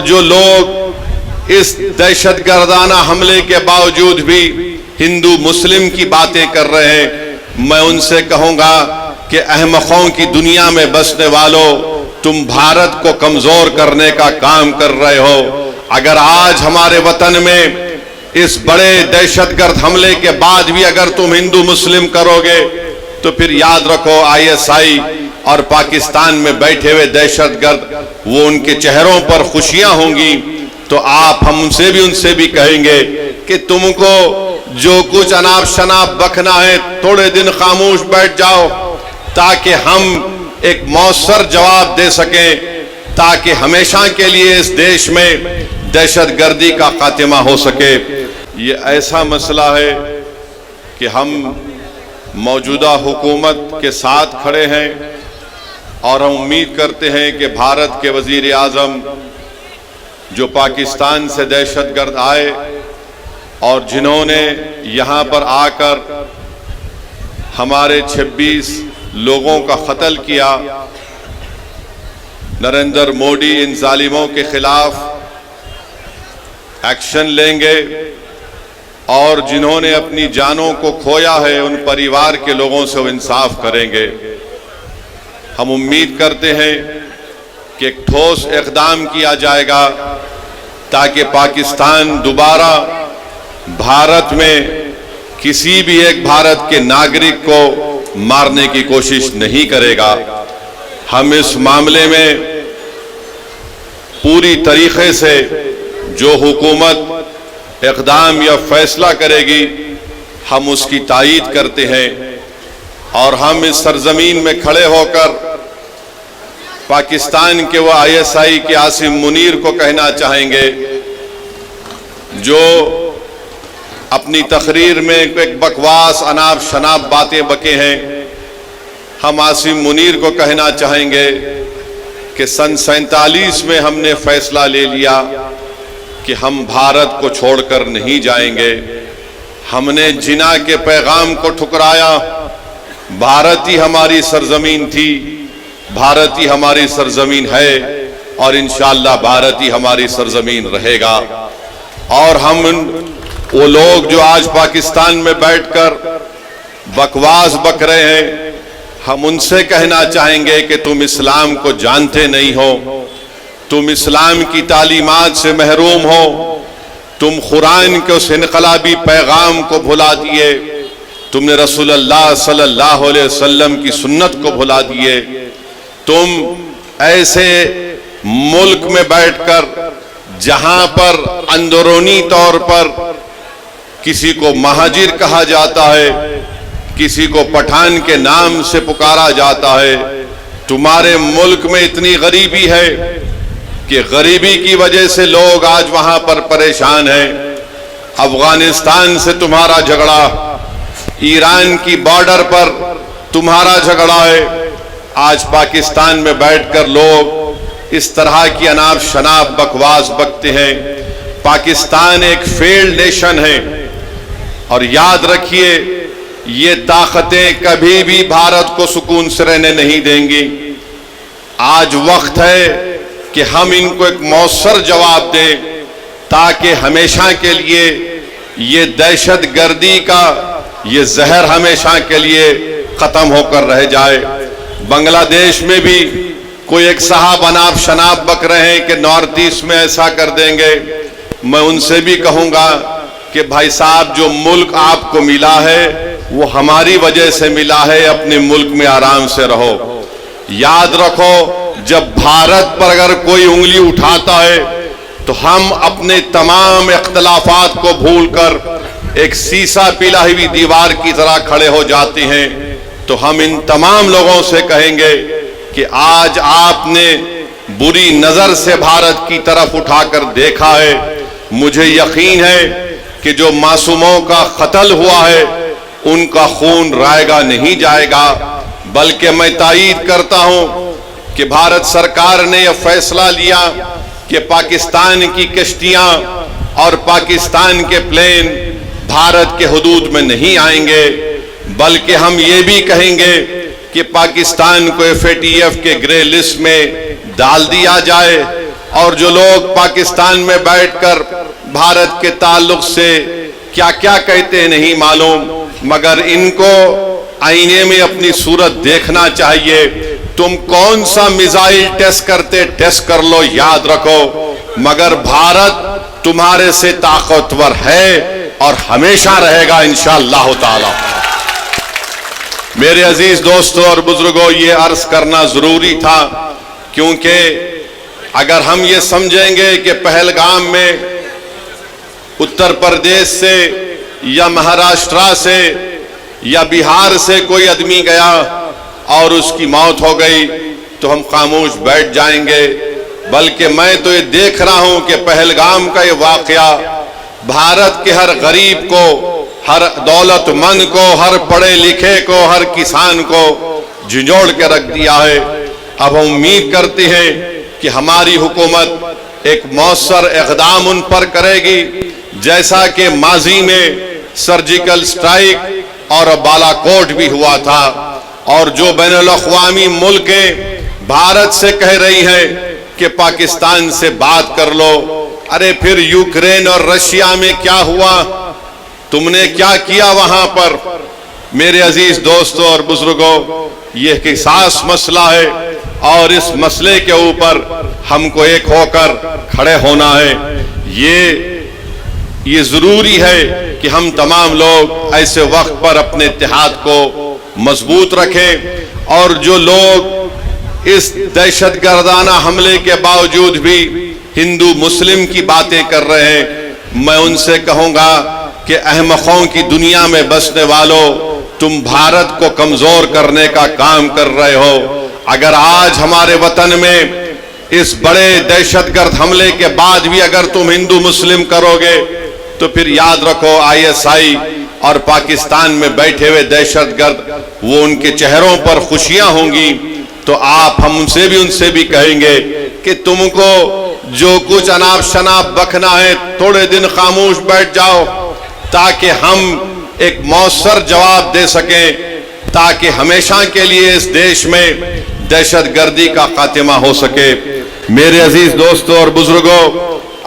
جو لوگ اس دہشت گردانہ حملے کے باوجود بھی ہندو مسلم کی باتیں کر رہے ہیں، میں ان سے کہوں گا کہ احمقوں کی دنیا میں بسنے والوں، تم بھارت کو کمزور کرنے کا کام کر رہے ہو۔ اگر آج ہمارے وطن میں اس بڑے دہشت گرد حملے کے بعد بھی اگر تم ہندو مسلم کرو گے تو پھر یاد رکھو ISI اور پاکستان میں بیٹھے ہوئے دہشت گرد وہ ان کے چہروں پر خوشیاں ہوں گی، تو آپ ہم ان سے بھی کہیں گے کہ تم کو جو کچھ اناپ شناپ بکنا ہے تھوڑے دن خاموش بیٹھ جاؤ، تاکہ ہم ایک مؤثر جواب دے سکیں، تاکہ ہمیشہ کے لیے اس دیش میں دہشت گردی کا خاتمہ ہو سکے۔ یہ ایسا مسئلہ ہے کہ ہم موجودہ حکومت کے ساتھ کھڑے ہیں اور ہم امید کرتے ہیں کہ بھارت کے وزیر اعظم جو پاکستان سے دہشت گرد آئے اور جنہوں نے یہاں پر آ کر ہمارے 26 لوگوں کا قتل کیا، نریندر مودی ان ظالموں کے خلاف ایکشن لیں گے، اور جنہوں نے اپنی جانوں کو کھویا ہے ان پریوار کے لوگوں سے وہ انصاف کریں گے۔ ہم امید کرتے ہیں کہ ایک ٹھوس اقدام کیا جائے گا تاکہ پاکستان دوبارہ بھارت میں کسی بھی ایک بھارت کے ناگرک کو مارنے کی کوشش نہیں کرے گا۔ ہم اس معاملے میں پوری طریقے سے جو حکومت اقدام یا فیصلہ کرے گی ہم اس کی تائید کرتے ہیں، اور ہم اس سرزمین میں کھڑے ہو کر پاکستان کے وہ ISI کے عاصم منیر کو کہنا چاہیں گے جو اپنی تقریر میں ایک بکواس اناپ شناپ باتیں بکے ہیں۔ ہم عاصم منیر کو کہنا چاہیں گے کہ سن 47 میں ہم نے فیصلہ لے لیا کہ ہم بھارت کو چھوڑ کر نہیں جائیں گے۔ ہم نے جنا کے پیغام کو ٹھکرایا، بھارت ہی ہماری سرزمین تھی، بھارت ہی ہماری سرزمین ہے، اور انشاءاللہ بھارت ہی ہماری سرزمین رہے گا۔ اور ہم وہ لوگ جو آج پاکستان میں بیٹھ کر بکواس بک رہے ہیں، ہم ان سے کہنا چاہیں گے کہ تم اسلام کو جانتے نہیں ہو، تم اسلام کی تعلیمات سے محروم ہو، تم قرآن کے اس انقلابی پیغام کو بھلا دیے، تم نے رسول اللہ صلی اللہ علیہ وسلم کی سنت کو بھلا دیے، تم ایسے ملک میں بیٹھ کر جہاں پر اندرونی طور پر کسی کو مہاجر کہا جاتا ہے، کسی کو پٹھان کے نام سے پکارا جاتا ہے، تمہارے ملک میں اتنی غریبی ہے کہ غریبی کی وجہ سے لوگ آج وہاں پر پریشان ہیں۔ افغانستان سے تمہارا جھگڑا، ایران کی بارڈر پر تمہارا جھگڑا ہے، آج پاکستان میں بیٹھ کر لوگ اس طرح کی اناپ شناپ بکواس بکتے ہیں۔ پاکستان ایک فیلڈ نیشن ہے، اور یاد رکھیے یہ طاقتیں کبھی بھی بھارت کو سکون سے رہنے نہیں دیں گی۔ آج وقت ہے کہ ہم ان کو ایک مؤثر جواب دیں تاکہ ہمیشہ کے لیے یہ دہشت گردی کا یہ زہر ہمیشہ کے لیے ختم ہو کر رہ جائے۔ بنگلہ دیش میں بھی کوئی ایک صاحب اناپ شناپ بک رہے ہیں کہ نارتھ ایسٹ میں ایسا کر دیں گے، میں ان سے بھی کہوں گا کہ بھائی صاحب جو ملک آپ کو ملا ہے وہ ہماری وجہ سے ملا ہے، اپنے ملک میں آرام سے رہو۔ یاد رکھو جب بھارت پر اگر کوئی انگلی اٹھاتا ہے تو ہم اپنے تمام اختلافات کو بھول کر ایک سیسا پلا ہوئی دیوار کی طرح کھڑے ہو جاتے ہیں۔ تو ہم ان تمام لوگوں سے کہیں گے کہ آج آپ نے بری نظر سے بھارت کی طرف اٹھا کر دیکھا ہے، مجھے یقین ہے کہ جو معصوموں کا قتل ہوا ہے ان کا خون رائے گا نہیں جائے گا، بلکہ میں تائید کرتا ہوں کہ بھارت سرکار نے یہ فیصلہ لیا کہ پاکستان کی کشتیاں اور پاکستان کے پلین بھارت کے حدود میں نہیں آئیں گے، بلکہ ہم یہ بھی کہیں گے کہ پاکستان کو FATF کے گرے لسٹ میں ڈال دیا جائے، اور جو لوگ پاکستان میں بیٹھ کر بھارت کے تعلق سے کیا کیا کہتے ہیں نہیں معلوم، مگر ان کو آئینے میں اپنی صورت دیکھنا چاہیے۔ تم کون سا میزائل ٹیسٹ کرتے ٹیسٹ کر لو، یاد رکھو مگر بھارت تمہارے سے طاقتور ہے اور ہمیشہ رہے گا انشاءاللہ تعالی۔ میرے عزیز دوستوں اور بزرگوں، یہ عرض کرنا ضروری تھا، کیونکہ اگر ہم یہ سمجھیں گے کہ پہلگام میں اتر پردیش سے یا مہاراشٹرا سے یا بہار سے کوئی آدمی گیا اور اس کی موت ہو گئی تو ہم خاموش بیٹھ جائیں گے، بلکہ میں تو یہ دیکھ رہا ہوں کہ پہلگام کا یہ واقعہ بھارت کے ہر غریب کو، ہر دولت مند کو، ہر پڑھے لکھے کو، ہر کسان کو جھنجھوڑ کے رکھ دیا ہے۔ اب ہم امید کرتے ہیں کہ ہماری حکومت ایک مؤثر اقدام ان پر کرے گی، جیسا کہ ماضی میں سرجیکل سٹرائک اور بالا کوٹ بھی ہوا تھا، اور جو بین الاقوامی ملکیں بھارت سے کہہ رہی ہیں کہ پاکستان سے بات کر لو، ارے پھر یوکرین اور رشیا میں کیا ہوا، تم نے کیا کیا وہاں پر؟ میرے عزیز دوستوں اور بزرگوں، یہ ایک حساس مسئلہ ہے اور اس مسئلے کے اوپر ہم کو ایک ہو کر کھڑے ہونا ہے۔ یہ ضروری ہے کہ ہم تمام لوگ ایسے وقت پر اپنے اتحاد کو مضبوط رکھیں، اور جو لوگ اس دہشت گردانہ حملے کے باوجود بھی ہندو مسلم کی باتیں کر رہے ہیں، میں ان سے کہوں گا کہ احمقوں کی دنیا میں بسنے والوں، تم بھارت کو کمزور کرنے کا کام کر رہے ہو۔ اگر آج ہمارے وطن میں اس بڑے دہشت گرد حملے کے بعد بھی اگر تم ہندو مسلم کرو گے تو پھر یاد رکھو ISI اور پاکستان میں بیٹھے ہوئے دہشت گرد، وہ ان کے چہروں پر خوشیاں ہوں گی، تو آپ ہم ان سے بھی کہیں گے کہ تم کو جو کچھ اناپ شناپ بکنا ہے تھوڑے دن خاموش بیٹھ جاؤ، تاکہ ہم ایک مؤثر جواب دے سکیں، تاکہ ہمیشہ کے لیے اس دیش میں دہشت گردی کا خاتمہ ہو سکے۔ میرے عزیز دوستوں اور بزرگوں،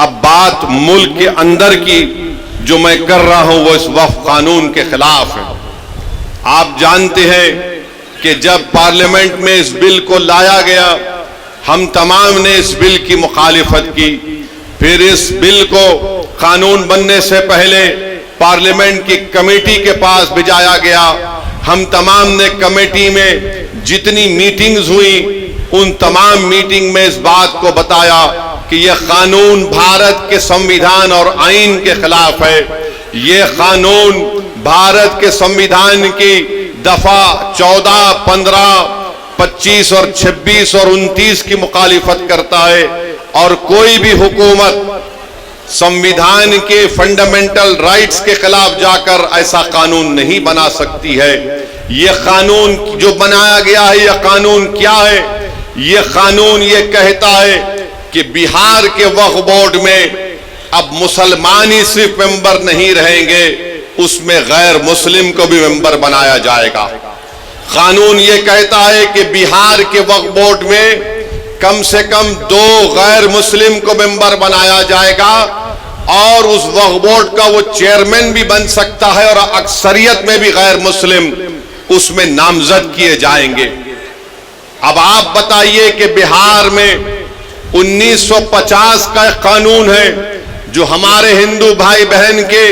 اب بات ملک کے اندر کی جو میں کر رہا ہوں وہ اس وقف قانون کے خلاف ہے۔ آپ جانتے ہیں کہ جب پارلیمنٹ میں اس بل کو لایا گیا، ہم تمام نے اس بل کی مخالفت کی، پھر اس بل کو قانون بننے سے پہلے پارلیمنٹ کی کمیٹی کے پاس بھیجایا گیا۔ ہم تمام نے کمیٹی میں جتنی میٹنگز ہوئی ان تمام میٹنگ میں اس بات کو بتایا کہ یہ قانون بھارت کے سمویدھان اور آئین کے خلاف ہے، یہ قانون بھارت کے سمویدھان کی دفعہ 14، 15، 25 اور 26 اور 29 کی مخالفت کرتا ہے، اور کوئی بھی حکومت سمویدھان کے فنڈامنٹل رائٹس کے خلاف جا کر ایسا قانون نہیں بنا سکتی ہے۔ یہ قانون جو بنایا گیا ہے، یہ قانون کیا ہے؟ یہ قانون یہ کہتا ہے کہ بہار کے وقف بورڈ میں اب مسلمان ہی صرف ممبر نہیں رہیں گے، اس میں غیر مسلم کو بھی ممبر بنایا جائے گا۔ قانون یہ کہتا ہے کہ بہار کے وقف بورڈ میں کم سے کم 2 غیر مسلم کو ممبر بنایا جائے گا، اور اس وقف بورڈ کا وہ چیئرمین بھی بن سکتا ہے، اور اکثریت میں بھی غیر مسلم اس میں نامزد کیے جائیں گے۔ اب آپ بتائیے کہ بہار میں 1950 کا ایک قانون ہے جو ہمارے ہندو بھائی بہن کے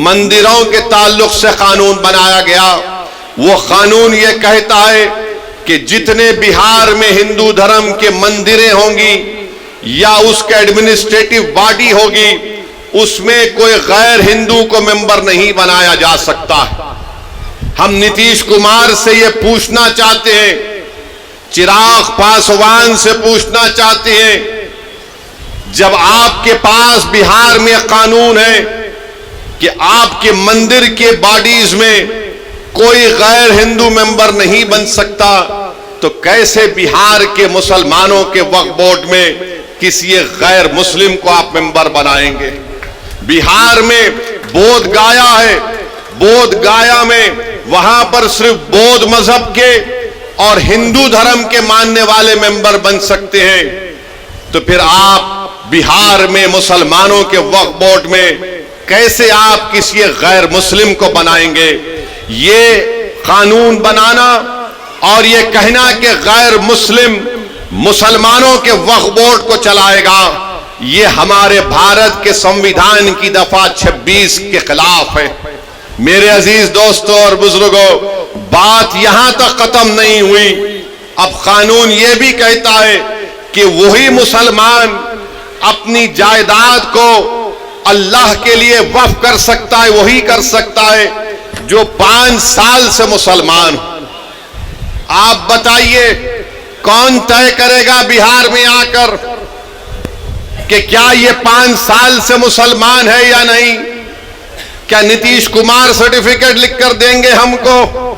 مندروں کے تعلق سے قانون بنایا گیا۔ وہ قانون یہ کہتا ہے کہ جتنے بہار میں ہندو دھرم کے مندریں ہوں گی یا اس کے ایڈمنسٹریٹو باڈی ہوگی، اس میں کوئی غیر ہندو کو ممبر نہیں بنایا جا سکتا۔ ہم نتیش کمار سے یہ پوچھنا چاہتے ہیں، چراغ پاسوان سے پوچھنا چاہتے ہیں، جب آپ کے پاس بہار میں قانون ہے کہ آپ کے مندر کے باڈیز میں کوئی غیر ہندو ممبر نہیں بن سکتا، تو کیسے بہار کے مسلمانوں کے وقف بورڈ میں کسی غیر مسلم کو آپ ممبر بنائیں گے؟ بہار میں بودھ گایا ہے، بودھ گایا میں وہاں پر صرف بودھ مذہب کے اور ہندو دھرم کے ماننے والے ممبر بن سکتے ہیں۔ تو پھر آپ بہار میں مسلمانوں کے وقف بورڈ میں کیسے آپ کسی غیر مسلم کو بنائیں گے؟ یہ قانون بنانا اور یہ کہنا کہ غیر مسلم مسلمانوں کے وقف بورڈ کو چلائے گا، یہ ہمارے بھارت کے سنویدھان کی دفعہ 26 کے خلاف ہے۔ میرے عزیز دوستوں اور بزرگوں، بات یہاں تک ختم نہیں ہوئی، اب قانون یہ بھی کہتا ہے کہ وہی مسلمان اپنی جائیداد کو اللہ کے لیے وقف کر سکتا ہے، وہی کر سکتا ہے جو 5 سال سے مسلمان ہو۔ آپ بتائیے کون طے کرے گا بہار میں آ کر کہ کیا یہ 5 سال سے مسلمان ہے یا نہیں؟ کیا نتیش کمار سرٹیفکیٹ لکھ کر دیں گے ہم کو؟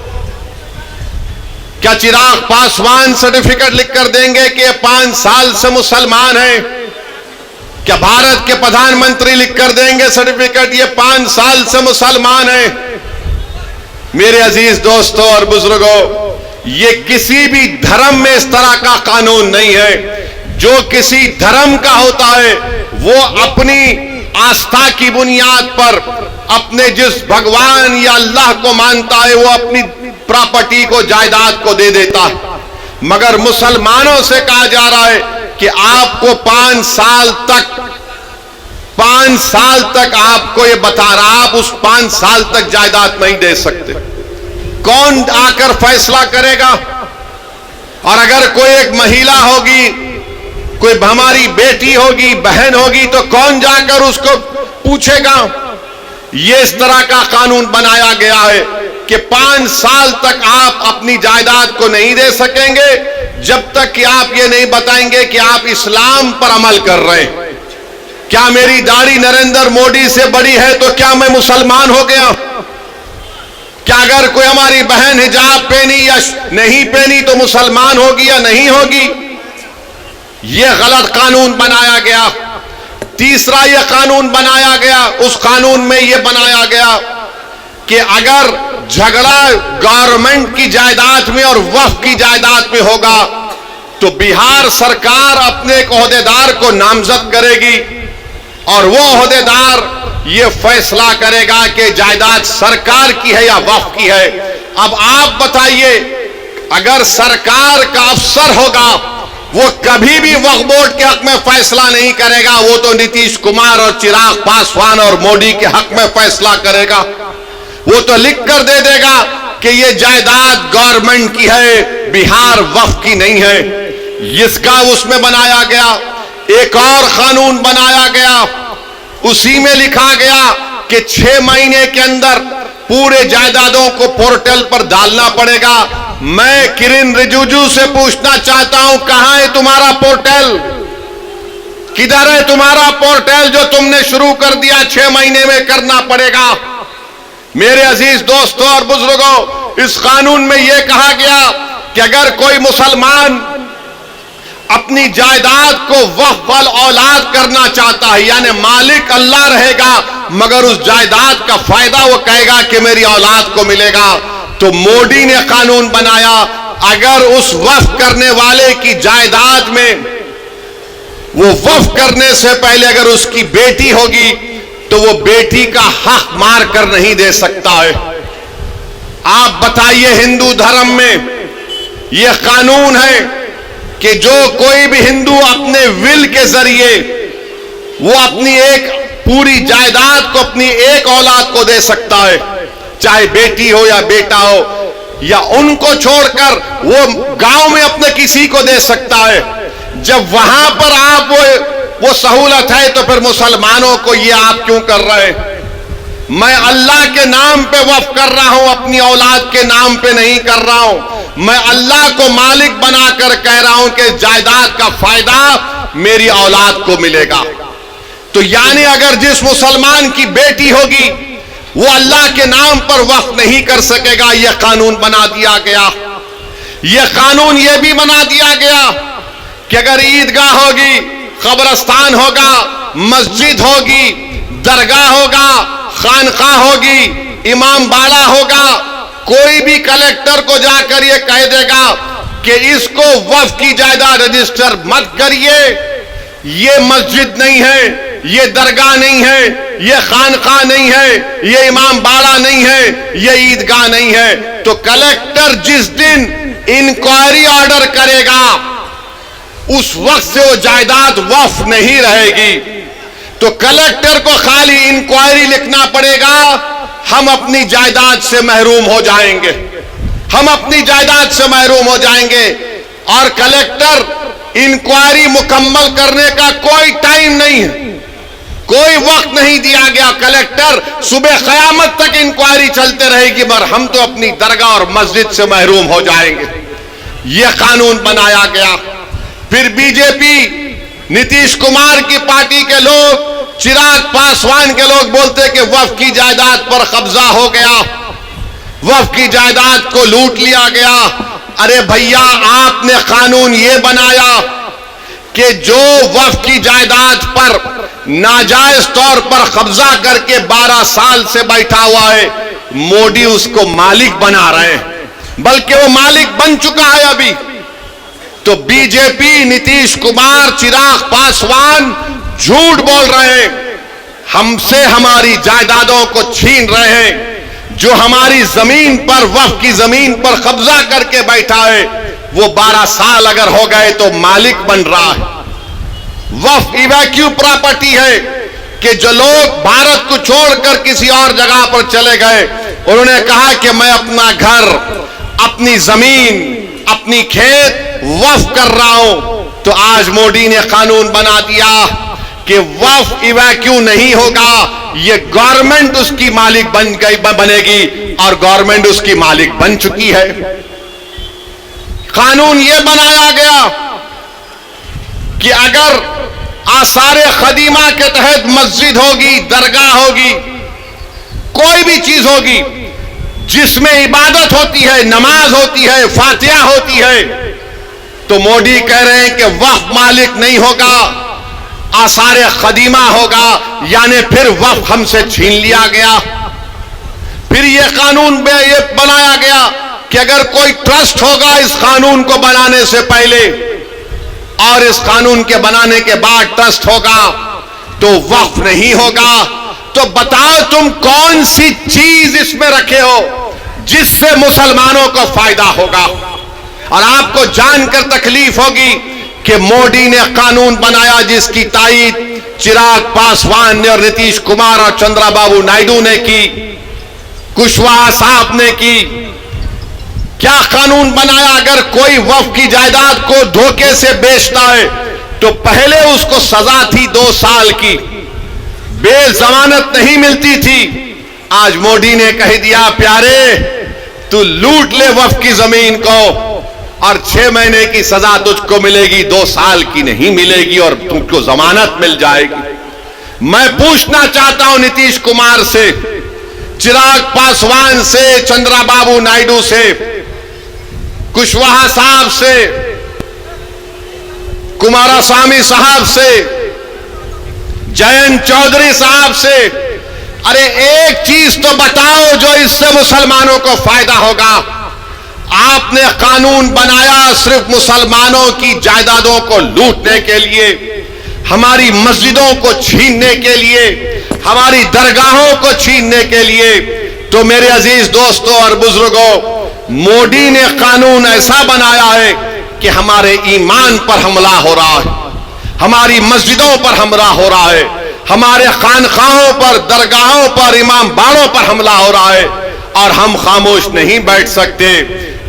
کیا چراغ پاسوان سرٹیفکیٹ لکھ کر دیں گے کہ یہ 5 سال سے مسلمان ہیں؟ کیا بھارت کے پردھان منتری لکھ کر دیں گے سرٹیفکیٹ یہ 5 سال سے مسلمان ہیں؟ میرے عزیز دوستوں اور بزرگوں، یہ کسی بھی دھرم میں اس طرح کا قانون نہیں ہے۔ جو کسی دھرم کا ہوتا ہے وہ اپنی آستھا کی بنیاد پر اپنے جس بھگوان یا اللہ کو مانتا ہے وہ اپنی پراپرٹی کو، جائیداد کو دے دیتا ہے، مگر مسلمانوں سے کہا جا رہا ہے کہ آپ کو 5 سال تک آپ کو یہ بتا رہا، آپ اس 5 سال تک جائیداد نہیں دے سکتے۔ کون آ کر فیصلہ کرے گا؟ اور اگر کوئی ایک مہیلا ہوگی، کوئی ہماری بیٹی ہوگی، بہن ہوگی، تو کون جا کر اس کو پوچھے گا؟ یہ اس طرح کا قانون بنایا گیا ہے کہ 5 سال تک آپ اپنی جائیداد کو نہیں دے سکیں گے جب تک کہ آپ یہ نہیں بتائیں گے کہ آپ اسلام پر عمل کر رہے ہیں۔ کیا میری داڑھی نریندر مودی سے بڑی ہے تو کیا میں مسلمان ہو گیا؟ کیا اگر کوئی ہماری بہن حجاب پہنی یا نہیں پہنی تو مسلمان ہوگی یا نہیں ہوگی؟ یہ غلط قانون بنایا گیا۔ تیسرا یہ قانون بنایا گیا، اس قانون میں یہ بنایا گیا کہ اگر جھگڑا گورنمنٹ کی جائیداد میں اور وقف کی جائیداد میں ہوگا تو بہار سرکار اپنے ایک عہدیدار کو نامزد کرے گی اور وہ عہدیدار یہ فیصلہ کرے گا کہ جائیداد سرکار کی ہے یا وقف کی ہے۔ اب آپ بتائیے، اگر سرکار کا افسر ہوگا وہ کبھی بھی وقف بورڈ کے حق میں فیصلہ نہیں کرے گا، وہ تو نتیش کمار اور چراغ پاسوان اور مودی کے حق میں فیصلہ کرے گا۔ وہ تو لکھ کر دے دے گا کہ یہ جائیداد گورنمنٹ کی ہے، بہار وقف کی نہیں ہے۔ اس کا اس میں بنایا گیا۔ ایک اور قانون بنایا گیا، اسی میں لکھا گیا کہ 6 مہینے کے اندر پورے جائیدادوں کو پورٹل پر ڈالنا پڑے گا۔ میں کرن رجیجو سے پوچھنا چاہتا ہوں، کہاں ہے تمہارا پورٹل؟ کدھر ہے تمہارا پورٹل جو تم نے شروع کر دیا؟ 6 مہینے میں کرنا پڑے گا۔ میرے عزیز دوستوں اور بزرگوں، اس قانون میں یہ کہا گیا کہ اگر کوئی مسلمان اپنی جائیداد کو وقف الاولاد کرنا چاہتا ہے، یعنی مالک اللہ رہے گا مگر اس جائیداد کا فائدہ وہ کہے گا کہ میری اولاد کو ملے گا، تو مودی نے قانون بنایا اگر اس وقف کرنے والے کی جائیداد میں وہ وقف کرنے سے پہلے اگر اس کی بیٹی ہوگی تو وہ بیٹی کا حق مار کر نہیں دے سکتا ہے۔ آپ بتائیے، ہندو دھرم میں یہ قانون ہے کہ جو کوئی بھی ہندو اپنے ول کے ذریعے وہ اپنی ایک پوری جائیداد کو اپنی ایک اولاد کو دے سکتا ہے، چاہے بیٹی ہو یا بیٹا ہو، یا ان کو چھوڑ کر وہ گاؤں میں اپنے کسی کو دے سکتا ہے۔ جب وہاں پر آپ وہ سہولت ہے تو پھر مسلمانوں کو یہ آپ کیوں کر رہے ہیں؟ میں اللہ کے نام پہ وقف کر رہا ہوں، اپنی اولاد کے نام پہ نہیں کر رہا ہوں۔ میں اللہ کو مالک بنا کر کہہ رہا ہوں کہ جائیداد کا فائدہ میری اولاد کو ملے گا۔ تو یعنی اگر جس مسلمان کی بیٹی ہوگی وہ اللہ کے نام پر وقف نہیں کر سکے گا، یہ قانون بنا دیا گیا۔ یہ قانون یہ بھی بنا دیا گیا کہ اگر عیدگاہ ہوگی، قبرستان ہوگا، مسجد ہوگی، درگاہ ہوگا، خانقاہ ہوگی، امام باڑہ ہوگا، کوئی بھی کلیکٹر کو جا کر یہ کہہ دے گا کہ اس کو وقف کی جائیداد رجسٹر مت کریے یہ مسجد نہیں ہے، یہ درگاہ نہیں ہے، یہ خانقاہ نہیں ہے، یہ امام باڑہ نہیں ہے، یہ عیدگاہ نہیں ہے، تو کلیکٹر جس دن انکوائری آرڈر کرے گا اس وقت سے وہ جائیداد وقف نہیں رہے گی۔ تو کلیکٹر کو خالی انکوائری لکھنا پڑے گا، ہم اپنی جائیداد سے محروم ہو جائیں گے، ہم اپنی جائیداد سے محروم ہو جائیں گے۔ اور کلیکٹر انکوائری مکمل کرنے کا کوئی ٹائم نہیں ہے، کوئی وقت نہیں دیا گیا۔ کلیکٹر صبح قیامت تک انکوائری چلتے رہے گی، مگر ہم تو اپنی درگاہ اور مسجد سے محروم ہو جائیں گے۔ یہ قانون بنایا گیا۔ پھر بی جے پی نتیش کمار کی پارٹی کے لوگ، چراغ پاسوان کے لوگ بولتے کہ وقف کی جائیداد پر قبضہ ہو گیا، وقف کی جائیداد کو لوٹ لیا گیا۔ ارے بھیا، آپ نے قانون یہ بنایا کہ جو وقف کی جائیداد پر ناجائز طور پر قبضہ کر کے 12 سال سے بیٹھا ہوا ہے، مودی اس کو مالک بنا رہے ہیں، بلکہ وہ مالک بن چکا ہے ابھی۔ تو بی جے پی، نتیش کمار، چراغ پاسوان جھوٹ بول رہے ہیں، ہم سے ہماری جائیدادوں کو چھین رہے ہیں۔ جو ہماری زمین پر، وقف کی زمین پر قبضہ کر کے بیٹھا ہے، وہ 12 سال اگر ہو گئے تو مالک بن رہا ہے۔ وقف ایویکیو پراپرٹی ہے کہ جو لوگ بھارت کو چھوڑ کر کسی اور جگہ پر چلے گئے، انہوں نے کہا کہ میں اپنا گھر، اپنی زمین، اپنی کھیت وقف کر رہا ہوں۔ تو آج مودی نے قانون بنا دیا کہ وقف ایویکیو نہیں ہوگا، یہ گورنمنٹ اس کی مالک بنے گی، اور گورنمنٹ اس کی مالک بن چکی ہے۔ قانون یہ بنایا گیا کہ اگر آثار قدیمہ کے تحت مسجد ہوگی، درگاہ ہوگی، کوئی بھی چیز ہوگی جس میں عبادت ہوتی ہے، نماز ہوتی ہے، فاتحہ ہوتی ہے، تو مودی کہہ رہے ہیں کہ وقف مالک نہیں ہوگا، آثار قدیمہ ہوگا، یعنی پھر وقف ہم سے چھین لیا گیا۔ پھر یہ قانون یہ بنایا گیا کہ اگر کوئی ٹرسٹ ہوگا اس قانون کو بنانے سے پہلے اور اس قانون کے بنانے کے بعد ٹرسٹ ہوگا تو وقف نہیں ہوگا۔ تو بتاؤ تم کون سی چیز اس میں رکھے ہو جس سے مسلمانوں کو فائدہ ہوگا؟ اور آپ کو جان کر تکلیف ہوگی کہ مودی نے قانون بنایا جس کی تائید چراغ پاسوان نے اور نتیش کمار اور چندرا بابو نائیڈو نے کی، کشواہا صاحب نے کی۔ کیا قانون بنایا؟ اگر کوئی وقف کی جائیداد کو دھوکے سے بیچتا ہے تو پہلے اس کو سزا تھی 2 سال کی، بے ضمانت نہیں ملتی تھی۔ آج مودی نے کہہ دیا پیارے تو لوٹ لے وقف کی زمین کو اور 6 مہینے کی سزا تجھ کو ملے گی، 2 سال کی نہیں ملے گی، اور تم کو ضمانت مل جائے گی۔ میں پوچھنا چاہتا ہوں نتیش کمار سے، چراغ پاسوان سے، چندرا بابو نائیڈو سے، کشواہا صاحب سے، کماراسوامی صاحب سے، جینت چودھری صاحب سے، ارے ایک چیز تو بتاؤ جو اس سے مسلمانوں کو فائدہ ہوگا۔ آپ نے قانون بنایا صرف مسلمانوں کی جائیدادوں کو لوٹنے کے لیے، ہماری مسجدوں کو چھیننے کے لیے، ہماری درگاہوں کو چھیننے کے لیے۔ تو میرے عزیز دوستوں اور بزرگوں، مودی نے قانون ایسا بنایا ہے کہ ہمارے ایمان پر حملہ ہو رہا ہے، ہماری مسجدوں پر حملہ ہو رہا ہے، ہمارے خانقاہوں پر، درگاہوں پر، امام باڑوں پر حملہ ہو رہا ہے، اور ہم خاموش نہیں بیٹھ سکتے۔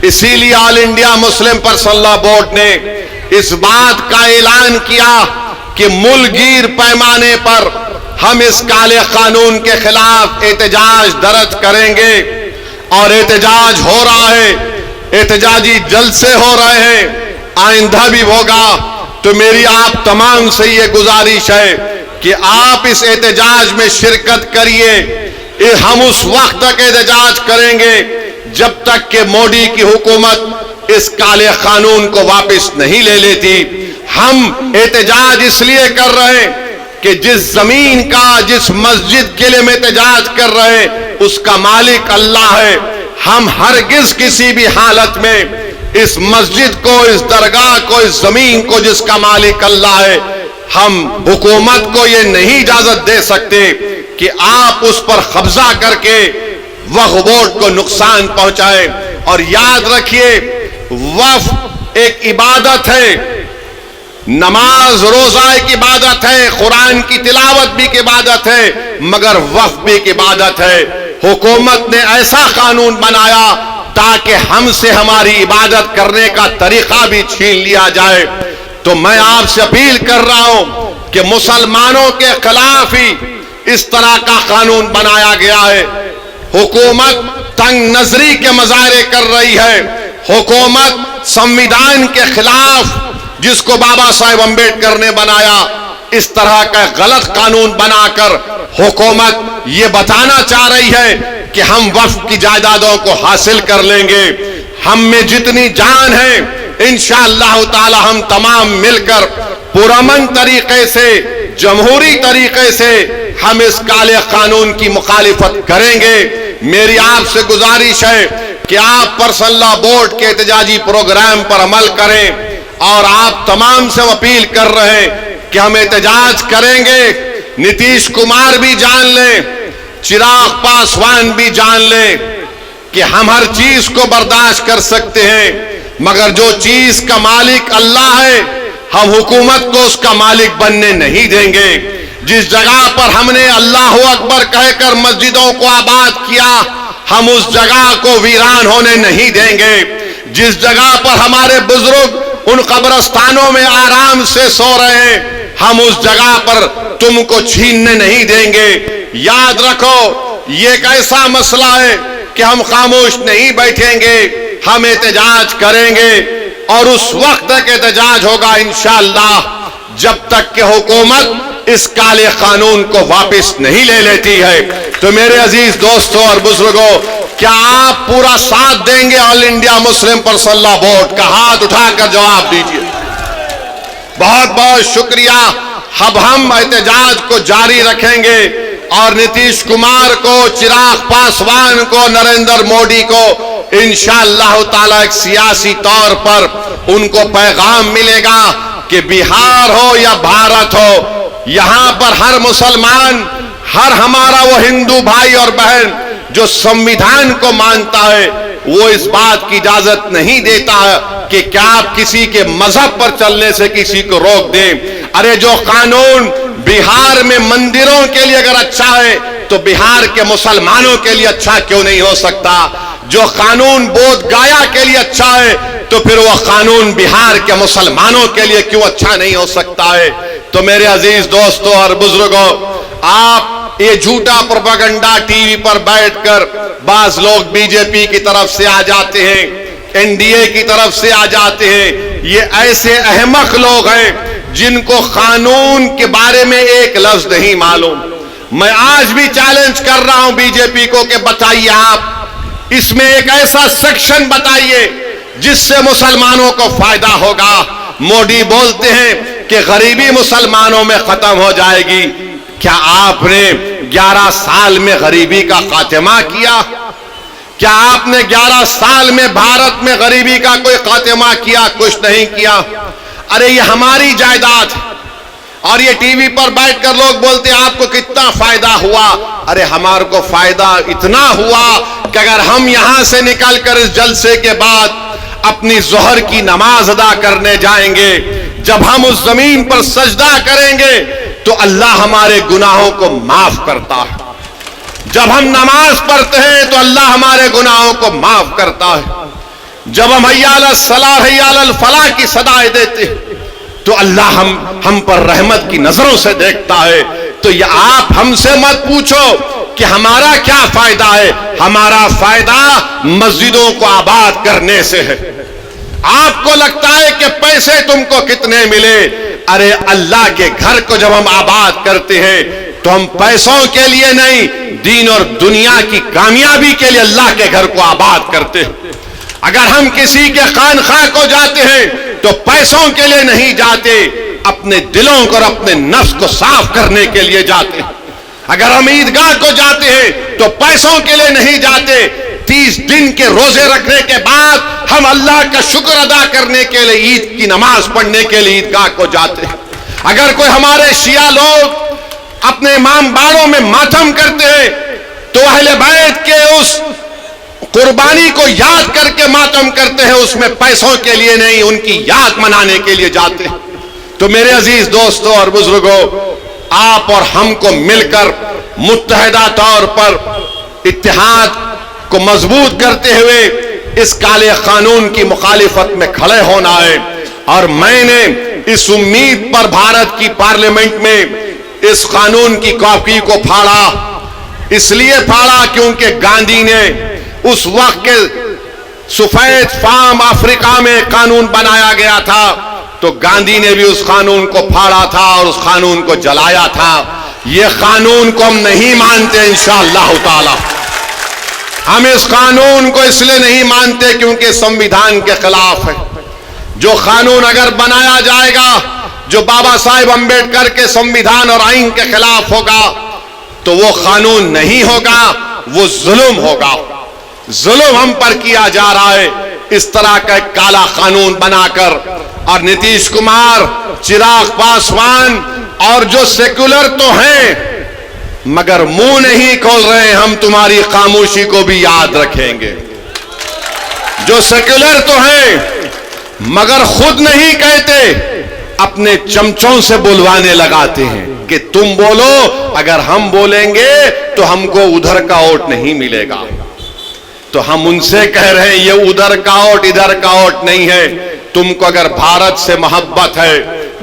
اسی لیے آل انڈیا مسلم پرسنل لا بورڈ نے اس بات کا اعلان کیا کہ ملک گیر پیمانے پر ہم اس کالے قانون کے خلاف احتجاج درج کریں گے، اور احتجاج ہو رہا ہے، احتجاجی جلسے ہو رہے ہیں، آئندہ بھی ہوگا۔ تو میری آپ تمام سے یہ گزارش ہے کہ آپ اس احتجاج میں شرکت کریے۔ ہم اس وقت تک احتجاج کریں گے جب تک کہ مودی کی حکومت اس کالے قانون کو واپس نہیں لے لیتی۔ ہم احتجاج اس لیے کر رہے ہیں کہ جس زمین کا، جس مسجد کے لیے ہم احتجاج کر رہے ہیں اس کا مالک اللہ ہے۔ ہم ہرگز کسی بھی حالت میں اس مسجد کو، اس درگاہ کو، اس زمین کو جس کا مالک اللہ ہے، ہم حکومت کو یہ نہیں اجازت دے سکتے کہ آپ اس پر قبضہ کر کے وقف بورڈ کو نقصان پہنچائے. اور یاد رکھیے وقف ایک عبادت ہے، نماز روزہ ایک عبادت ہے، قرآن کی تلاوت بھی ایک عبادت ہے، مگر وقف بھی ایک عبادت ہے. حکومت نے ایسا قانون بنایا تاکہ ہم سے ہماری عبادت کرنے کا طریقہ بھی چھین لیا جائے. تو میں آپ سے اپیل کر رہا ہوں کہ مسلمانوں کے خلاف ہی اس طرح کا قانون بنایا گیا ہے. حکومت تنگ نظری کے مظاہرے کر رہی ہے. حکومت سنویدھان کے خلاف، جس کو بابا صاحب امبیڈکر نے بنایا، اس طرح کا غلط قانون بنا کر حکومت یہ بتانا چاہ رہی ہے کہ ہم وقف کی جائیدادوں کو حاصل کر لیں گے. ہم میں جتنی جان ہے انشاءاللہ تعالی ہم تمام مل کر پرامن طریقے سے، جمہوری طریقے سے ہم اس کالے قانون کی مخالفت کریں گے. میری آپ سے گزارش ہے کہ آپ پرسنل لا بورڈ کے احتجاجی پروگرام پر عمل کریں، اور آپ تمام سے اپیل کر رہے ہیں کہ ہم احتجاج کریں گے. نتیش کمار بھی جان لیں، چراغ پاسوان بھی جان لیں کہ ہم ہر چیز کو برداشت کر سکتے ہیں، مگر جو چیز کا مالک اللہ ہے ہم حکومت کو اس کا مالک بننے نہیں دیں گے. جس جگہ پر ہم نے اللہ اکبر کہہ کر مسجدوں کو آباد کیا، ہم اس جگہ کو ویران ہونے نہیں دیں گے. جس جگہ پر ہمارے بزرگ ان قبرستانوں میں آرام سے سو رہے ہیں، ہم اس جگہ پر تم کو چھیننے نہیں دیں گے. یاد رکھو یہ ایک ایسا مسئلہ ہے کہ ہم خاموش نہیں بیٹھیں گے، ہم احتجاج کریں گے، اور اس وقت تک احتجاج ہوگا انشاءاللہ جب تک کہ حکومت اس کالے قانون کو واپس نہیں لے لیتی ہے. تو میرے عزیز دوستوں اور بزرگوں، کیا آپ پورا ساتھ دیں گے آل انڈیا مسلم پرسنل لا بورڈ کا؟ ہاتھ اٹھا کر جواب دیجیے. بہت بہت شکریہ. اب ہم احتجاج کو جاری رکھیں گے، اور نتیش کمار کو، چراغ پاسوان کو، نریندر مودی کو انشاءاللہ تعالی ایک سیاسی طور پر ان کو پیغام ملے گا کہ بہار ہو یا بھارت ہو، یہاں پر ہر مسلمان، ہر ہمارا وہ ہندو بھائی اور بہن جو سنویدھان کو مانتا ہے، وہ اس بات کی اجازت نہیں دیتا ہے کہ کیا آپ کسی کے مذہب پر چلنے سے کسی کو روک دیں. ارے جو قانون بہار میں مندروں کے لیے اگر اچھا ہے تو بہار کے مسلمانوں کے لیے اچھا کیوں نہیں ہو سکتا؟ جو قانون بودھ گایا کے لیے اچھا ہے تو پھر وہ قانون بہار کے مسلمانوں کے لیے کیوں اچھا نہیں ہو سکتا ہے؟ تو میرے عزیز دوستوں اور بزرگوں، آپ یہ جھوٹا پروپیگنڈا ٹی وی پر بیٹھ کر بعض لوگ بی جے پی کی طرف سے آ جاتے ہیں، این ڈی اے کی طرف سے آ جاتے ہیں، یہ ایسے احمق لوگ ہیں جن کو قانون کے بارے میں ایک لفظ نہیں معلوم. میں آج بھی چیلنج کر رہا ہوں بی جے پی کو کہ بتائیے آپ اس میں ایک ایسا سیکشن بتائیے جس سے مسلمانوں کو فائدہ ہوگا. مودی بولتے ہیں کہ غریبی مسلمانوں میں ختم ہو جائے گی. کیا آپ نے 11 سال میں غریبی کا خاتمہ کیا؟ کیا آپ نے 11 سال میں بھارت میں غریبی کا کوئی خاتمہ کیا؟ کچھ نہیں کیا. ارے یہ ہماری جائیداد، اور یہ ٹی وی پر بیٹھ کر لوگ بولتے ہیں آپ کو کتنا فائدہ ہوا. ارے ہمارے کو فائدہ اتنا ہوا کہ اگر ہم یہاں سے نکل کر اس جلسے کے بعد اپنی ظہر کی نماز ادا کرنے جائیں گے، جب ہم اس زمین پر سجدہ کریں گے تو اللہ ہمارے گناہوں کو معاف کرتا ہے. جب ہم نماز پڑھتے ہیں تو اللہ ہمارے گناہوں کو معاف کرتا ہے. جب ہم حی علی الصلاۃ حی علی الفلاح کی صدائیں دیتے ہیں تو اللہ ہم پر رحمت کی نظروں سے دیکھتا ہے. تو یہ آپ ہم سے مت پوچھو کہ ہمارا کیا فائدہ ہے. ہمارا فائدہ مسجدوں کو آباد کرنے سے ہے. آپ کو لگتا ہے کہ پیسے تم کو کتنے ملے. ارے اللہ کے گھر کو جب ہم آباد کرتے ہیں تو ہم پیسوں کے لیے نہیں، دین اور دنیا کی کامیابی کے لیے اللہ کے گھر کو آباد کرتے ہیں. اگر ہم کسی کے خانقاہ کو جاتے ہیں تو پیسوں کے لیے نہیں جاتے، اپنے دلوں کو اور اپنے نفس کو صاف کرنے کے لیے جاتے ہیں. اگر ہم عیدگاہ کو جاتے ہیں تو پیسوں کے لیے نہیں جاتے، 30 دن کے روزے رکھنے کے بعد ہم اللہ کا شکر ادا کرنے کے لیے، عید کی نماز پڑھنے کے لیے عیدگاہ کو جاتے ہیں. اگر کوئی ہمارے شیعہ لوگ اپنے امام باڑوں میں ماتم کرتے ہیں تو اہل بیت کے اس قربانی کو یاد کر کے ماتم کرتے ہیں، اس میں پیسوں کے لیے نہیں، ان کی یاد منانے کے لیے جاتے ہیں۔ تو میرے عزیز دوستوں اور بزرگوں، آپ اور ہم کو مل کر متحدہ طور پر اتحاد کو مضبوط کرتے ہوئے اس کالے قانون کی مخالفت میں کھڑے ہونا ہے۔ اور میں نے اس امید پر بھارت کی پارلیمنٹ میں اس قانون کی کاپی کو پھاڑا، اس لیے پھاڑا کیونکہ گاندھی نے اس وقت کے سفید فام افریقہ میں قانون بنایا گیا تھا تو گاندھی نے بھی اس قانون کو پھاڑا تھا اور اس قانون کو جلایا تھا۔ یہ قانون کو ہم نہیں مانتے انشاءاللہ تعالی۔ ہم اس قانون کو اس لیے نہیں مانتے کیونکہ سنویدھان کے خلاف ہے۔ جو قانون اگر بنایا جائے گا جو بابا صاحب امبیڈکر کے سنویدھان اور آئین کے خلاف ہوگا تو وہ قانون نہیں ہوگا، وہ ظلم ہوگا۔ ظلم ہم پر کیا جا رہا ہے اس طرح کا ایک کالا قانون بنا کر۔ اور نتیش کمار، چراغ پاسوان اور جو سیکولر تو ہیں مگر منہ نہیں کھول رہے، ہم تمہاری خاموشی کو بھی یاد رکھیں گے۔ جو سیکولر تو ہیں مگر خود نہیں کہتے، اپنے چمچوں سے بلوانے لگاتے ہیں کہ تم بولو، اگر ہم بولیں گے تو ہم کو ادھر کا ووٹ نہیں ملے گا۔ تو ہم ان سے کہہ رہے ہیں یہ ادھر کا ووٹ ادھر کا ووٹ نہیں ہے۔ تم کو اگر بھارت سے محبت ہے،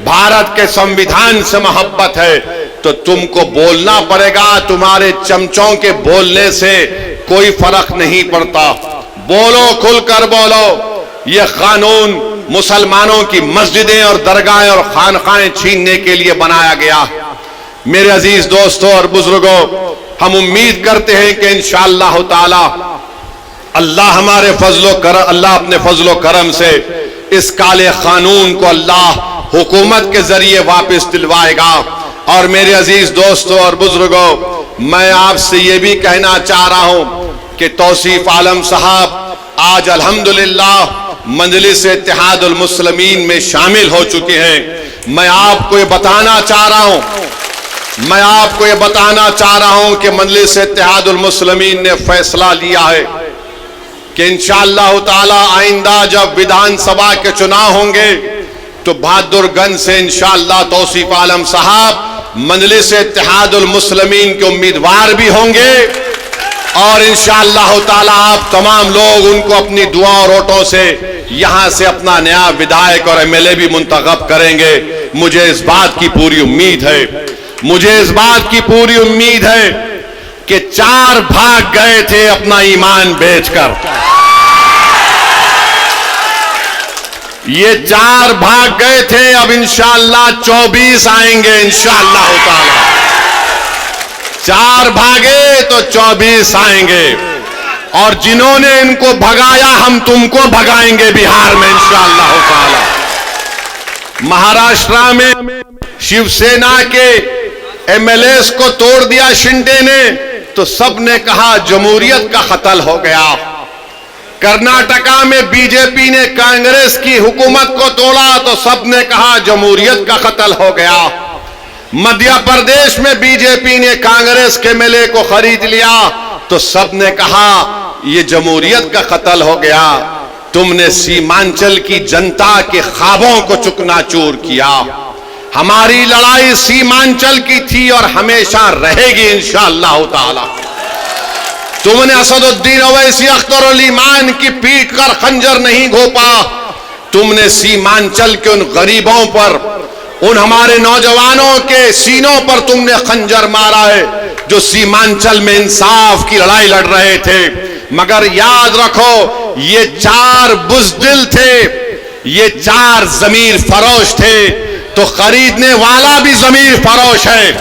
بھارت کے سنویدھان سے محبت ہے تو تم کو بولنا پڑے گا۔ تمہارے چمچوں کے بولنے سے کوئی فرق نہیں پڑتا۔ بولو، کھل کر بولو۔ یہ قانون مسلمانوں کی مسجدیں اور درگاہیں اور خانقاہیں چھیننے کے لیے بنایا گیا۔ میرے عزیز دوستوں اور بزرگوں، ہم امید کرتے ہیں کہ انشاءاللہ تعالی اللہ ہمارے اللہ اپنے فضل و کرم سے اس کالے قانون کو اللہ حکومت کے ذریعے واپس دلوائے گا۔ اور میرے عزیز دوستوں اور بزرگوں، میں آپ سے یہ بھی کہنا چاہ رہا ہوں کہ توصیف عالم صاحب آج الحمدللہ مجلس اتحاد المسلمین میں شامل ہو چکے ہیں۔ میں آپ کو یہ بتانا چاہ رہا ہوں کہ مجلس اتحاد المسلمین نے فیصلہ لیا ہے کہ انشاءاللہ تعالی آئندہ جب ودھان سبھا کے چناؤ ہوں گے تو بہادر گنج سے انشاءاللہ توصیف عالم صاحب مجلس اتحاد المسلمین کے امیدوار بھی ہوں گے۔ اور انشاءاللہ تعالی آپ تمام لوگ ان کو اپنی دعا اور ووٹوں سے یہاں سے اپنا نیا ودھائک اور ایم ایل اے بھی منتخب کریں گے۔ مجھے اس بات کی پوری امید ہے کہ 4 بھاگ گئے تھے اپنا ایمان بیچ کر، یہ 4 بھاگ گئے تھے، اب انشاءاللہ 24 آئیں گے انشاءاللہ تعالی۔ 4 بھاگے تو 24 آئیں گے، اور جنہوں نے ان کو بھگایا ہم تم کو بھگائیں گے بہار میں انشاءاللہ تعالی۔ مہاراشٹرا میں شیو سینا کے ایم ایل ایز کو توڑ دیا شنڈے نے تو سب نے کہا جمہوریت کا قتل ہو گیا۔ کرناٹکا میں بی جے پی نے کانگریس کی حکومت کو توڑا تو سب نے کہا جمہوریت کا قتل ہو گیا۔ مدھیہ پردیش میں بی جے پی نے کانگریس کے ایم ایل اے کو خرید لیا تو سب نے کہا یہ جمہوریت کا قتل ہو گیا۔ تم نے سیمانچل کی جنتا کے خوابوں کو چکنا چور کیا۔ ہماری لڑائی سیمانچل کی تھی اور ہمیشہ رہے گی انشاءاللہ تعالی۔ تم نے اسد الدین اویسی اختر الایمان کی پیٹ کر خنجر نہیں گھونپا، تم نے سیمانچل کے ان غریبوں پر، ان ہمارے نوجوانوں کے سینوں پر تم نے خنجر مارا ہے جو سیمانچل میں انصاف کی لڑائی لڑ رہے تھے۔ مگر یاد رکھو یہ 4 بزدل تھے، یہ 4 ضمیر فروش تھے، تو خریدنے والا بھی ضمیر فروش ہے،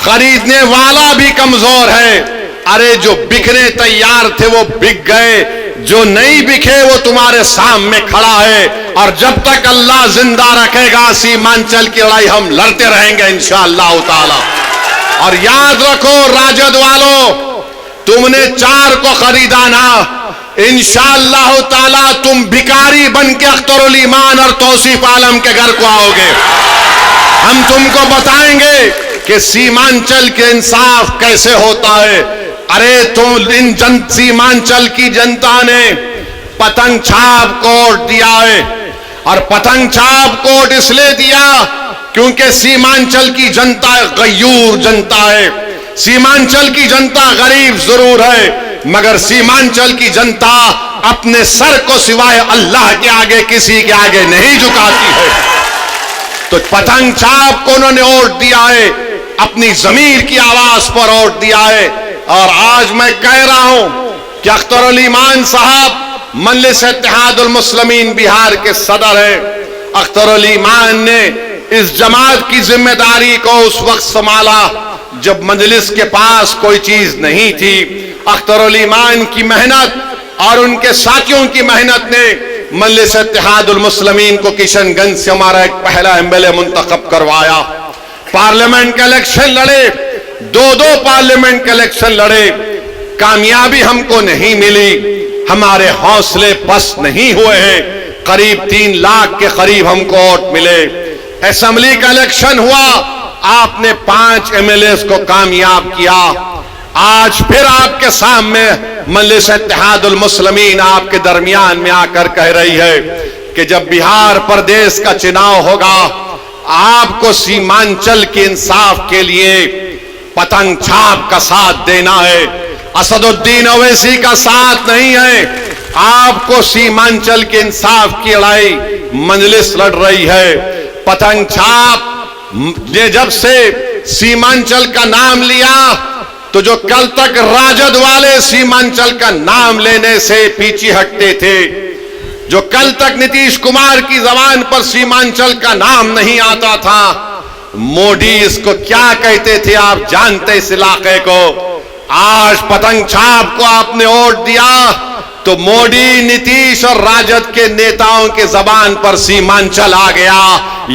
خریدنے والا بھی کمزور ہے۔ ارے جو بکنے تیار تھے وہ بک گئے، جو نہیں بکے وہ تمہارے سامنے کھڑا ہے، اور جب تک اللہ زندہ رکھے گا سیمانچل کی لڑائی ہم لڑتے رہیں گے انشاءاللہ تعالی۔ اور یاد رکھو راجد والوں، تم نے 4 کو خریدا نا، انشاءاللہ تعالی تم بھکاری بن کے اختر الایمان اور توصیف عالم کے گھر کو آؤ گے۔ ہم تم کو بتائیں گے کہ سیمانچل کے انصاف کیسے ہوتا ہے۔ ارے تم سیمانچل کی جنتا نے پتنگ چھاپ کو ووٹ دیا ہے، اور پتنگ چھاپ کو ووٹ اس لیے دیا کیونکہ سیمانچل کی جنتا غیور جنتا ہے۔ سیمانچل کی جنتا غریب ضرور ہے، مگر سیمانچل کی جنتا اپنے سر کو سوائے اللہ کے آگے کسی کے آگے نہیں جھکاتی ہے۔ تو پتنگ چھاپ کو انہوں نے ووٹ دیا ہے، اپنی ضمیر کی آواز پر ووٹ دیا ہے۔ اور آج میں کہہ رہا ہوں کہ اختر علی ایمان صاحب مجلس اتحاد المسلمین بہار کے صدر ہیں۔ اختر علی ایمان نے اس جماعت کی ذمہ داری کو اس وقت سنبھالا جب مجلس کے پاس کوئی چیز نہیں تھی۔ اختر علی ایمان کی محنت اور ان کے ساتھیوں کی محنت نے مجلس اتحاد المسلمین کو کشن گنج سے ہمارا ایک پہلا ایم-ایل-اے منتخب کروایا۔ پارلیمنٹ کے الیکشن لڑے، دو پارلیمنٹ کے الیکشن لڑے، کامیابی ہم کو نہیں ملی، ہمارے حوصلے پست نہیں ہوئے ہیں۔ قریب 3 لاکھ کے قریب ہم کو ووٹ ملے۔ اسمبلی کا الیکشن ہوا، آپ نے 5 ایم-ایل-ایز کو کامیاب کیا۔ آج پھر آپ کے سامنے مجلس اتحاد المسلمین آپ کے درمیان میں آ کر کہہ رہی ہے کہ جب بہار پردیش کا چناؤ ہوگا، آپ کو سیمانچل کے انصاف کے لیے پتنگ چھاپ کا ساتھ دینا ہے، اسد الدین اویسی کا ساتھ نہیں ہے۔ آپ کو سیمانچل کے انصاف کی لڑائی مجلس لڑ رہی ہے۔ پتنگ چھاپ نے جب سے سیمانچل کا نام لیا تو جو کل تک راجد والے سیمانچل کا نام لینے سے پیچھے ہٹتے تھے، جو کل تک نتیش کمار کی زبان پر سیمانچل کا نام نہیں آتا تھا، موڈی اس کو کیا کہتے تھے آپ جانتے اس علاقے کو۔ آج پتنگ چھاپ کو آپ نے ووٹ دیا تو موڈی، نتیش اور راجد کے نیتاؤں کے زبان پر سیمانچل آ گیا۔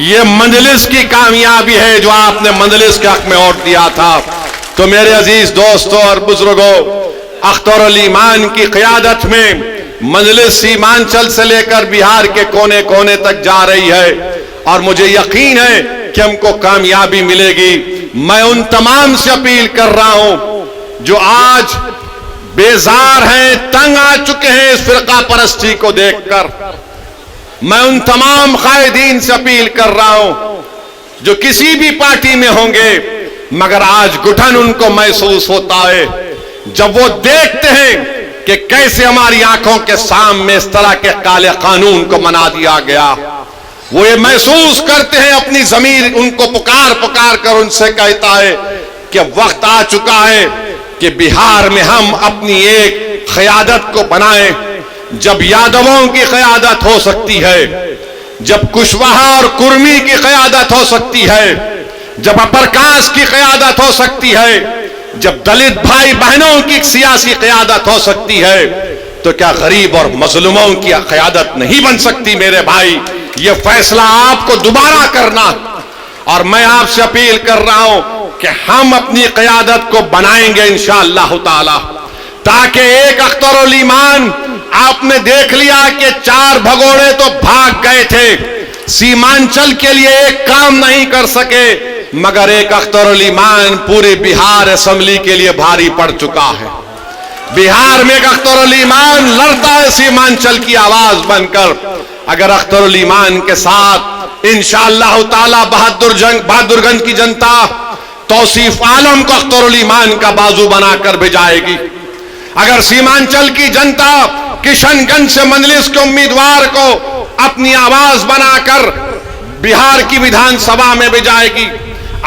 یہ مجلس کی کامیابی ہے جو آپ نے مجلس کے حق میں ووٹ دیا تھا۔ تو میرے عزیز دوستوں اور بزرگوں، اختر علی ایمان کی قیادت میں مجلس سیمانچل سے لے کر بہار کے کونے کونے تک جا رہی ہے، اور مجھے یقین ہے کہ ہم کو کامیابی ملے گی۔ میں ان تمام سے اپیل کر رہا ہوں جو آج بیزار ہیں، تنگ آ چکے ہیں اس فرقہ پرستی کو دیکھ کر، میں ان تمام قائدین سے اپیل کر رہا ہوں جو کسی بھی پارٹی میں ہوں گے، مگر آج گھٹن ان کو محسوس ہوتا ہے جب وہ دیکھتے ہیں کہ کیسے ہماری آنکھوں کے سامنے اس طرح کے کالے قانون کو بنا دیا گیا۔ وہ یہ محسوس کرتے ہیں، اپنی ضمیر ان کو پکار پکار کر ان سے کہتا ہے کہ وقت آ چکا ہے کہ بہار میں ہم اپنی ایک قیادت کو بنائیں۔ جب یادووں کی قیادت ہو سکتی ہے، جب کشواہا اور کرمی کی قیادت ہو سکتی ہے، جب اپرکاش کی قیادت ہو سکتی ہے، جب دلت بھائی بہنوں کی سیاسی قیادت ہو سکتی ہے، تو کیا غریب اور مظلوموں کی قیادت نہیں بن سکتی؟ میرے بھائی، یہ فیصلہ آپ کو دوبارہ کرنا، اور میں آپ سے اپیل کر رہا ہوں کہ ہم اپنی قیادت کو بنائیں گے انشاءاللہ تعالی، تاکہ ایک اختر علی ایمان، آپ نے دیکھ لیا کہ 4 بھگوڑے تو بھاگ گئے تھے، سیمانچل کے لیے ایک کام نہیں کر سکے، مگر ایک اختر علی ایمان پوری بہار اسمبلی کے لیے بھاری پڑ چکا ہے۔ بہار میں ایک اختر علی ایمان لڑتا ہے سیمانچل کی آواز بن کر۔ اگر اختر علی ایمان کے ساتھ انشاءاللہ تعالی بہادر گنج کی جنتا توصیف عالم کو اختر علی ایمان کا بازو بنا کر بھجائے گی، اگر سیمانچل کی جنتا کشن گنج سے مجلس کے امیدوار کو اپنی آواز بنا کر بہار کی ویدھان سبھا میں بھجائے گی،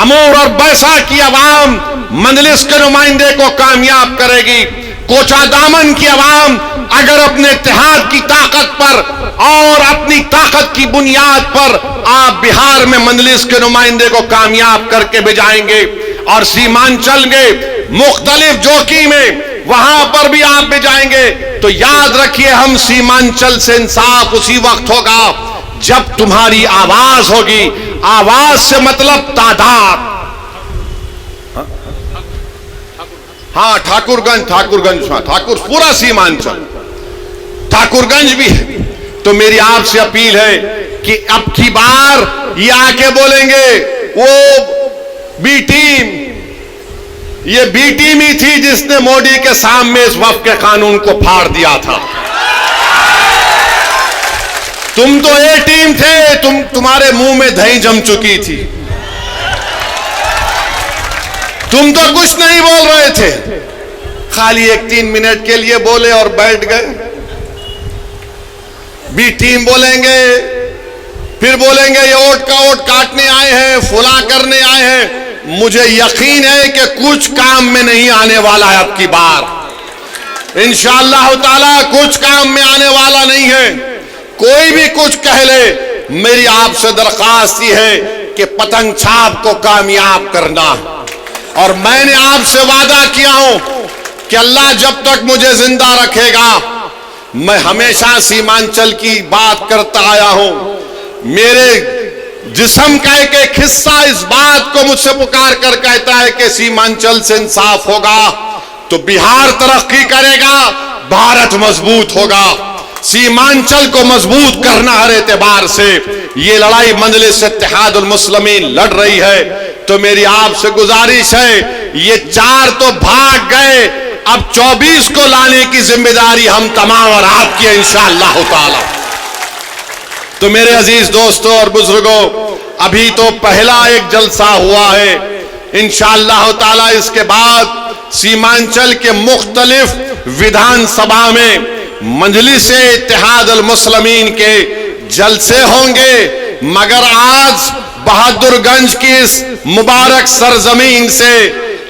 امور اور بیسا کی عوام مجلس کے نمائندے کو کامیاب کرے گی، کوچا دامن کی عوام اگر اپنے اتحاد کی طاقت پر اور اپنی طاقت کی بنیاد پر آپ بہار میں مجلس کے نمائندے کو کامیاب کر کے بھجائیں گے، اور سیمانچل کے مختلف جوکی میں وہاں پر بھی آپ بھجائیں گے، تو یاد رکھیے ہم سیمانچل سے انصاف اسی وقت ہوگا جب تمہاری آواز ہوگی۔ آواز سے مطلب تعداد۔ ہاں ٹھاکر گنج پورا سیمانچل، ٹھاکر گنج بھی ہے۔ تو میری آپ سے اپیل ہے کہ اب کی بار یہ آ کے بولیں گے وہ بی ٹیم، یہ بی ٹیم ہی تھی جس نے مودی کے سامنے اس وفد کے قانون کو پھاڑ دیا تھا۔ تم تو اے ٹیم تھے، تمہارے منہ میں دہی جم چکی تھی، تم تو کچھ نہیں بول رہے تھے، خالی 1-3 منٹ کے لیے بولے اور بیٹھ گئے۔ بی ٹیم بولیں گے، پھر بولیں گے یہ ووٹ کا ووٹ کاٹنے آئے ہیں، فلاں کرنے آئے ہیں۔ مجھے یقین ہے کہ کچھ کام میں نہیں آنے والا ہے اب کی بار، انشاءاللہ تعالی کچھ کام میں آنے والا نہیں ہے۔ کوئی بھی کچھ کہہ لے، میری آپ سے درخواست یہ ہے کہ پتنگ چھاپ کو کامیاب کرنا، اور میں نے آپ سے وعدہ کیا ہوں کہ اللہ جب تک مجھے زندہ رکھے گا میں ہمیشہ سیمانچل کی بات کرتا آیا ہوں۔ میرے جسم کا ایک حصہ اس بات کو مجھ سے پکار کر کہتا ہے کہ سیمانچل سے انصاف ہوگا تو بہار ترقی کرے گا، بھارت مضبوط ہوگا۔ سیمانچل کو مضبوط کرنا ہر اعتبار سے یہ لڑائی مجلس اتحاد المسلمین لڑ رہی ہے، تو میری آپ سے گزارش ہے، یہ 4 تو بھاگ گئے، اب 24 کو لانے کی ذمہ داری ہم تمام اور آپ کی ہے انشاءاللہ تعالی۔ تو میرے عزیز دوستوں اور بزرگوں، ابھی تو پہلا ایک جلسہ ہوا ہے، انشاءاللہ تعالی اس کے بعد سیمانچل کے مختلف ودھان سبھا میں مجلس اتحاد المسلمین کے جلسے ہوں گے، مگر آج بہادر گنج کی اس مبارک سرزمین سے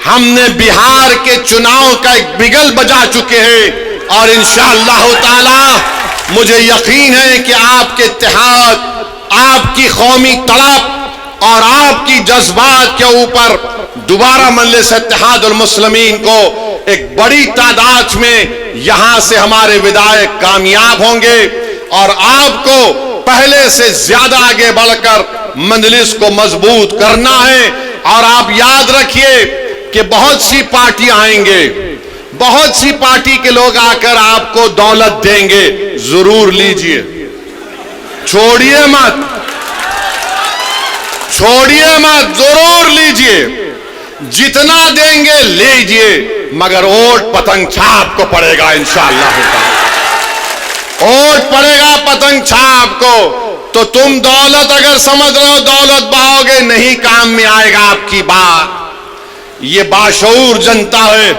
ہم نے بہار کے چناؤ کا ایک بگل بجا چکے ہیں، اور انشاءاللہ تعالی مجھے یقین ہے کہ آپ کے اتحاد، آپ کی قومی طلب اور آپ کی جذبات کے اوپر دوبارہ مجلس اتحاد المسلمین کو ایک بڑی تعداد میں یہاں سے ہمارے ودائق کامیاب ہوں گے، اور آپ کو پہلے سے زیادہ آگے بڑھ کر مجلس کو مضبوط کرنا ہے۔ اور آپ یاد رکھیے کہ بہت سی پارٹیاں آئیں گے، بہت سی پارٹی کے لوگ آ کر آپ کو دولت دیں گے، ضرور لیجئے، چھوڑیے مت، چھوڑیے مت، ضرور لیجئے، جتنا دیں گے لیجئے، مگر ووٹ پتنگ چھاپ کو پڑے گا انشاءاللہ تعالی، ووٹ پڑے گا پتنگ چھاپ کو۔ تو تم دولت اگر سمجھ رہے ہو دولت بہاؤ گے، نہیں کام میں آئے گا آپ کی بات۔ یہ باشعور جنتا ہے،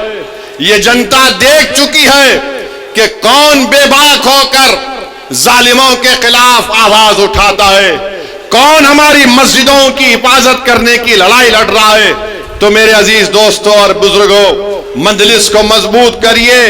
یہ جنتا دیکھ چکی ہے کہ کون بے باک ہو کر ظالموں کے خلاف آواز اٹھاتا ہے، کون ہماری مسجدوں کی حفاظت کرنے کی لڑائی لڑ رہا ہے۔ تو میرے عزیز دوستوں اور بزرگوں، مجلس کو مضبوط کریے۔